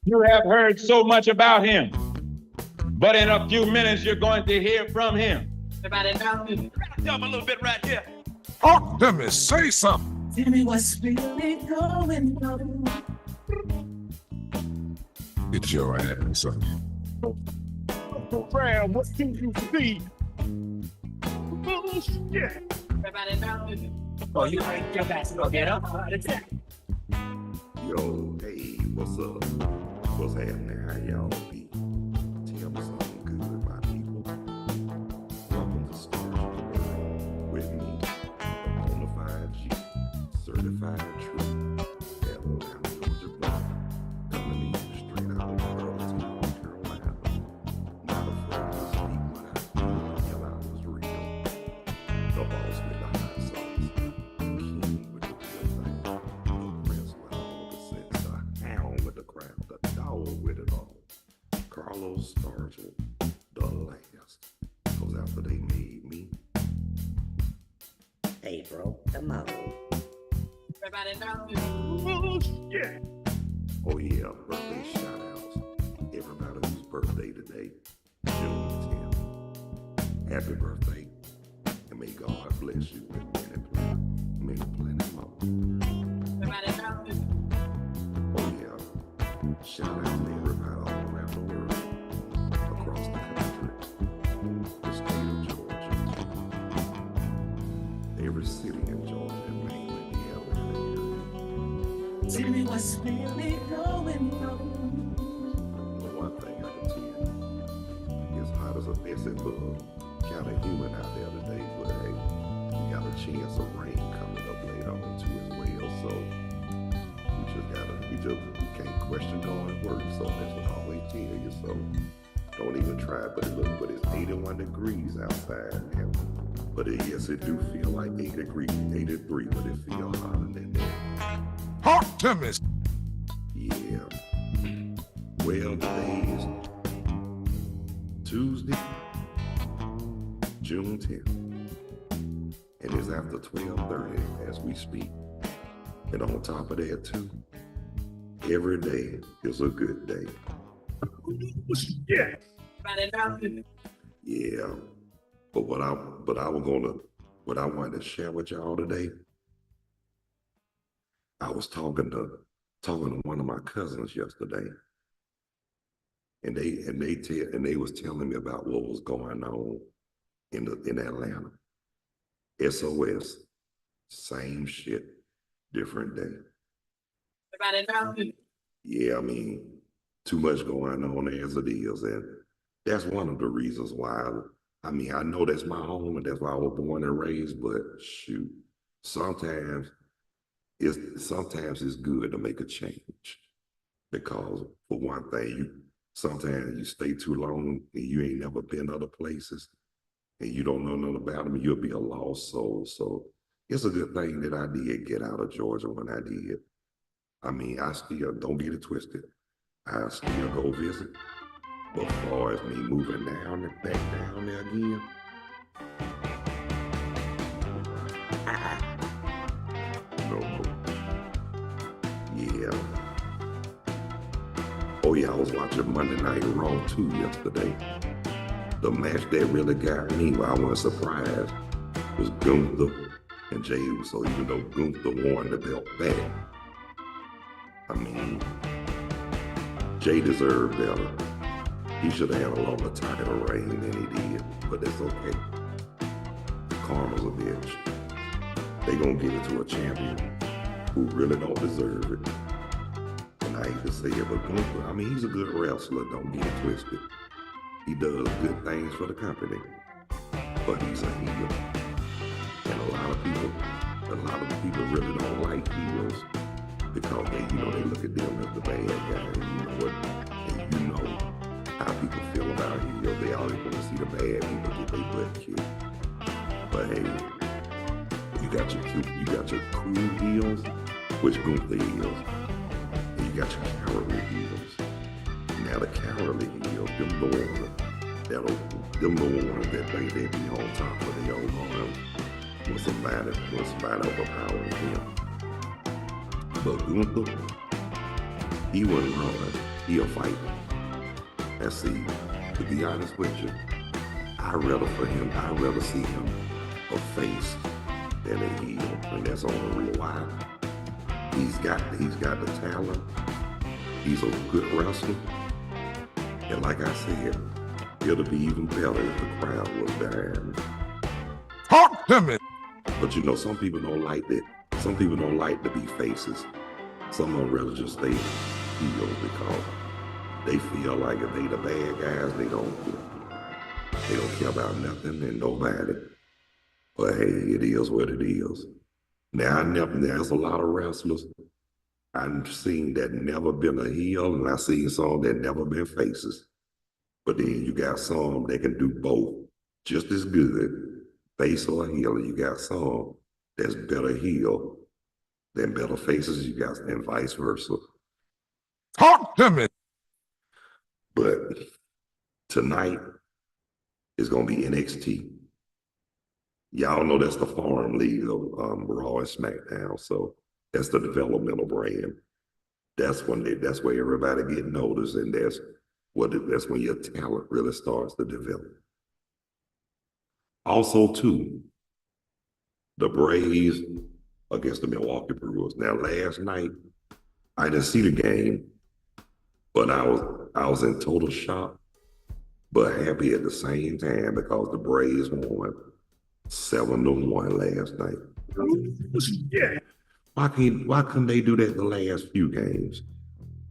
You have heard so much about him, but in a few minutes you're going to hear from him. Everybody know me. Tell him a little bit right here. Oh, let me say something. Tell me what's really going on. Get your ass up. Fran, what can you see? Yeah. Everybody know me. Oh, you ain't your back to go get up. Yo, hey, what's up? What's happening? How y'all be? Tell me something good, my people. Welcome to Stargell with me, a bona fide G, certified true, Alabama, Georgia brother, coming to you straight out of Burlington, North Carolina. Not afraid to speak when I feel yell out was real. The boss with the hot sauce, king with the real thing, the prince with all the sense, the hound with the crown, the dog with it all. Carlos Stargell, the last, goes after they made me. Hey, bro, come on. Everybody know me. Yeah. Oh yeah, birthday shout outs. Everybody whose birthday today, June 10th. Happy birthday. And may God bless you with many more. Everybody know me. Oh yeah. Shout out to everybody all around the world. Across the country. The state of Georgia. Every city in Georgia and mainland the Atlanta area. Tell me what's really going on. The one thing I can tell you, as hot as a messy bug, kind of human out there today, but hey, we got a chance of rain coming up later on too as well, so we can't question God's word, so that's what I always tell you, so don't even try, but it's 81 degrees outside now, but yes, it do feel like 83, but it feels hotter than that. Talk to me. Yeah. Well, today is Tuesday, June 10th. And it's after 12:30 as we speak. And on top of that, too, every day is a good day. Yeah. Everybody know me. Yeah. But what I wanted to share with y'all today, I was talking to one of my cousins yesterday, and they was telling me about what was going on in Atlanta. SOS, same shit, different day. Everybody know me. Yeah, I mean, too much going on as it is, and that's one of the reasons why. I mean, I know that's my home and that's why I was born and raised, but shoot, sometimes it's good to make a change, because for one thing, sometimes you stay too long and you ain't never been other places and you don't know nothing about them, you'll be a lost soul. So it's a good thing that I did get out of Georgia when I did. I mean, I still, don't get it twisted, I still go visit. But as far as me moving down and back down there again, no. Yeah. Oh yeah, I was watching Monday Night Raw too yesterday. The match that really got me, where I wasn't surprised, was Gunther and Jey Uso, even though Gunther won the belt back. I mean, Jey deserved better. He should have had a longer title reign than he did, but that's okay. Karma's a bitch. They gonna give it to a champion who really don't deserve it. And I hate to say it, but Gunther, I mean, he's a good wrestler, don't get it twisted. He does good things for the company, but he's a heel. And a lot of people really don't like heels because they look at them as the bad guy, and you know what, and you know how people feel about heels. They always want to see the bad people get their butt kicked. But hey, you got your cool heels, which Gunther heels, and you got your cowardly heels. Now the cowardly heels, them the ones that think they be on top of the old arm when somebody overpowers them. But Gunther, he wasn't wrong. heel fight. And see, to be honest with you, I'd rather see him a face than a heel, and that's on the real why. He's got the talent. He's a good wrestler. And like I said, it'll be even better if the crowd was behind him. Talk to me. But you know, some people don't like that. Some people don't like to be faces. Some of them rather just stay heels because they feel like if they the bad guys, they don't care about nothing and nobody. But hey, it is what it is. Now there's a lot of wrestlers I've seen that never been a heel, and I've seen some that never been faces. But then you got some that can do both just as good, face or heel, and you got some that's better heel than better faces, you got, and vice versa. Talk to me. But tonight is gonna be NXT. Y'all know that's the farm league of Raw and SmackDown, so that's the developmental brand. That's where everybody get noticed, and that's when your talent really starts to develop. Also, too, the Braves against the Milwaukee Brewers. Now, last night I didn't see the game, but I was in total shock, but happy at the same time because the Braves won 7-1 last night. Yeah. Why couldn't they do that the last few games?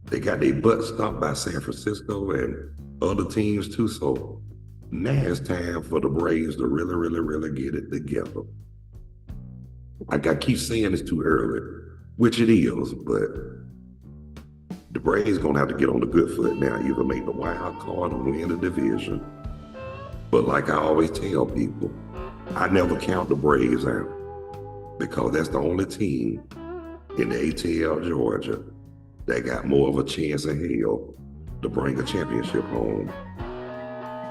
They got their butt stomped by San Francisco and other teams too. So now it's time for the Braves to really, really, really get it together. I keep saying it's too early, which it is, but the Braves gonna have to get on the good foot now, either make the wild card or win the division. But like I always tell people, I never count the Braves out because that's the only team in the ATL Georgia that got more of a chance in hell to bring a championship home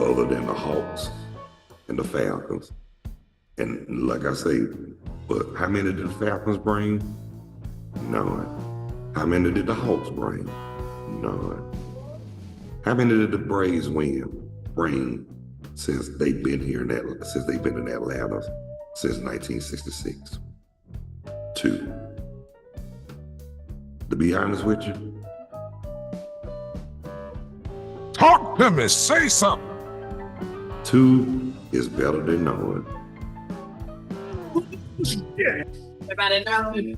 other than the Hawks and the Falcons. And like I say, but how many did the Falcons bring? None. How many did the Hawks bring? None. How many did the Braves bring since they've been in Atlanta since 1966? 2. To be honest with you, Talk to me. Say something. 2 is better than none. Yeah. Everybody know.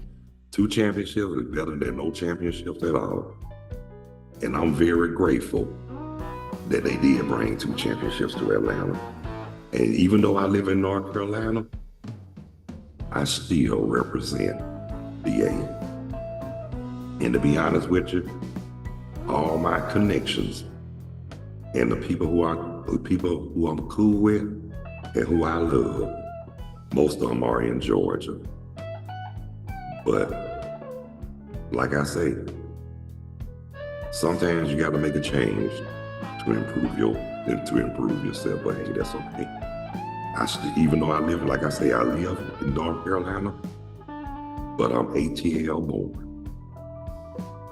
2 championships is better than no championships at all. And I'm very grateful that they did bring 2 championships to Atlanta. And even though I live in North Carolina, I still represent the A. And to be honest with you, all my connections and the people who I'm cool with and who I love, most of them are in Georgia. But like I say, sometimes you got to make a change to improve yourself. But hey, that's okay. Even though I live in North Carolina, but I'm ATL born.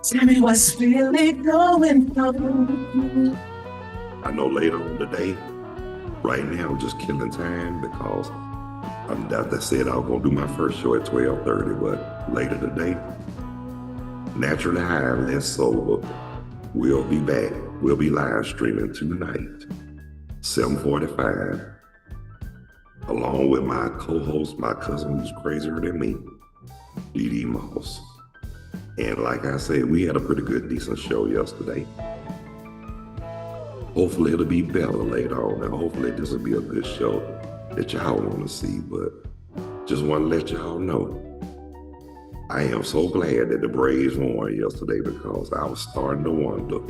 Tell me what's really going on. I know later on today, right now I'm just killing time because I said I was gonna do my first show at 12:30, but later today, Naturally High and Less Sober, we'll be back. We'll be live streaming tonight, 7:45, along with my co-host, my cousin who's crazier than me, Dee Moss. And like I said, we had a pretty good, decent show yesterday. Hopefully it'll be better later on, and hopefully this will be a good show that y'all want to see. But just want to let y'all know, I am so glad that the Braves won yesterday because I was starting to wonder.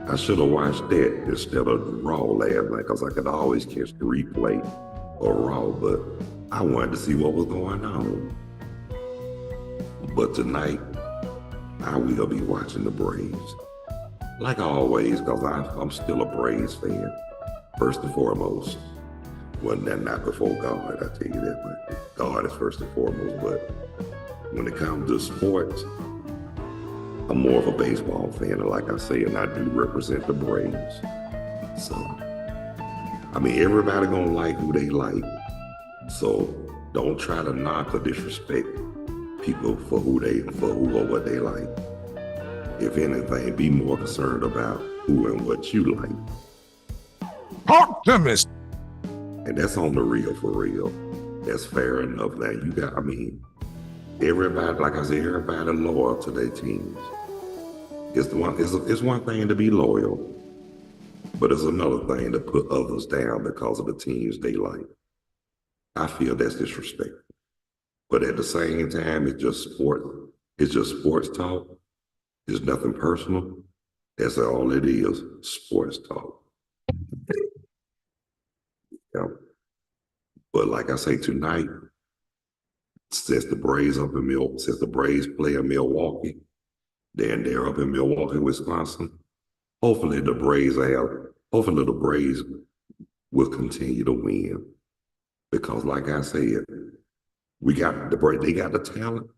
I should have watched that instead of Raw last night because I could always catch the replay of Raw, but I wanted to see what was going on. But tonight, I will be watching the Braves. Like always, because I'm still a Braves fan, first and foremost. Well, not before God, I tell you that, but God is first and foremost. But when it comes to sports, I'm more of a baseball fan, and like I say, and I do represent the Braves. So, I mean, everybody gonna like who they like. So don't try to knock or disrespect people for who or what they like. If anything, be more concerned about who and what you like. Talk to me. And that's on the real for real. That's fair enough. Now you got, I mean, everybody, like I said, everybody loyal to their teams. It's one thing to be loyal, but it's another thing to put others down because of the teams they like. I feel that's disrespectful. But at the same time, it's just sport. It's just sports talk. It's nothing personal. That's all it is, sports talk. Yeah. But like I say, tonight, since the Braves play in Milwaukee, then they're up in Milwaukee, Wisconsin. Hopefully the Braves will continue to win. Because like I said, they got the talent.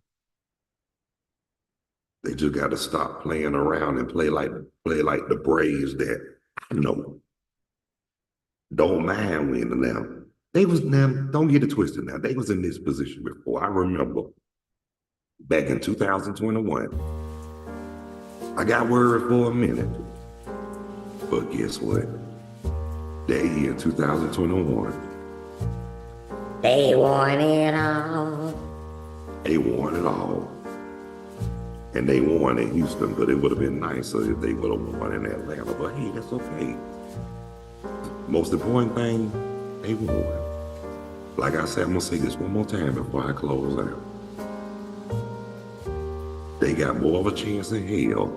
They just got to stop playing around and play like the Braves that I know don't mind winning them. Don't get it twisted now. They was in this position before. I remember back in 2021. I got worried for a minute. But guess what? That year, 2021. They won it all. They won it all. And they won in Houston, but it would have been nicer if they would have won in Atlanta. But hey, that's okay. Most important thing, they won. Like I said, I'm gonna say this one more time before I close out. They got more of a chance than hell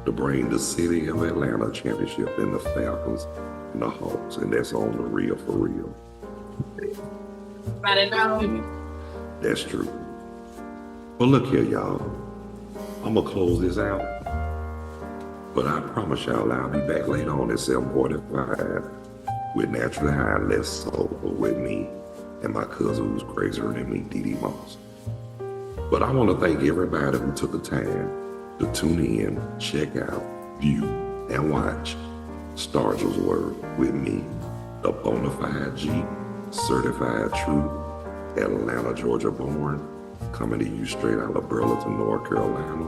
to bring the city of Atlanta championship than the Falcons and the Hawks, and that's on the real for real. That's true. But look here, y'all. I'm gonna close this out. But I promise y'all I'll be back later on at 7:45 with Naturally High, Less Sober with me and my cousin who's crazier than me, Dee Dee Moss. But I want to thank everybody who took the time to tune in, check out, view, and watch Stargell's Word with me, the Bonafide G, certified true, Atlanta, Georgia born, coming to you straight out of Burlington, North Carolina.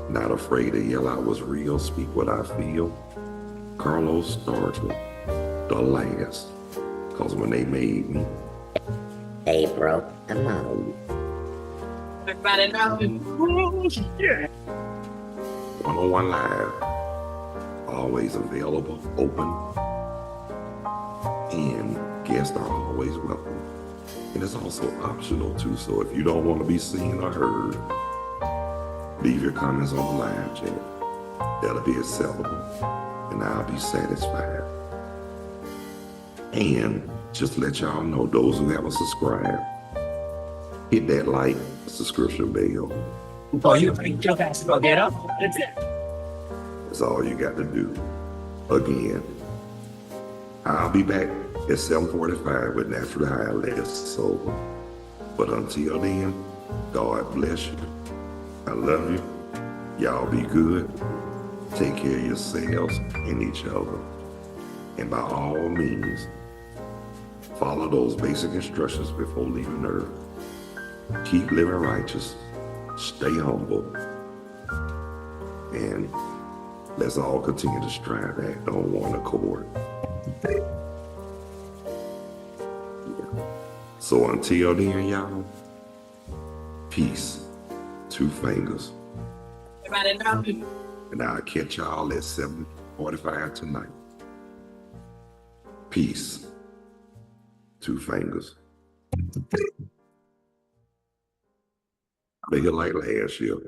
Not afraid to yell out what's real, speak what I feel. Carlos Stargell, the last, because when they made me, They broke the mold. Everybody know. Yeah. 101 Live, always available, open, and guests are always welcome. And it's also optional too, so if you don't want to be seen or heard, leave your comments on the live chat. That'll be acceptable, and I'll be satisfied. And just to let y'all know, those who haven't subscribed, hit that like, subscription bell. Oh, you think your ass go get up? That's it. That's all you got to do. Again, I'll be back at 7:45 with Naturally High, Less Sober. But until then, God bless you. I love you. Y'all be good. Take care of yourselves and each other. And by all means, follow those basic instructions before leaving Earth. Keep living righteous. Stay humble. And let's all continue to strive to act on one accord. So until then, y'all, peace, 2 fingers. Everybody know. And I'll catch y'all at 7:45 tonight. Peace, 2 fingers. Make it like last year.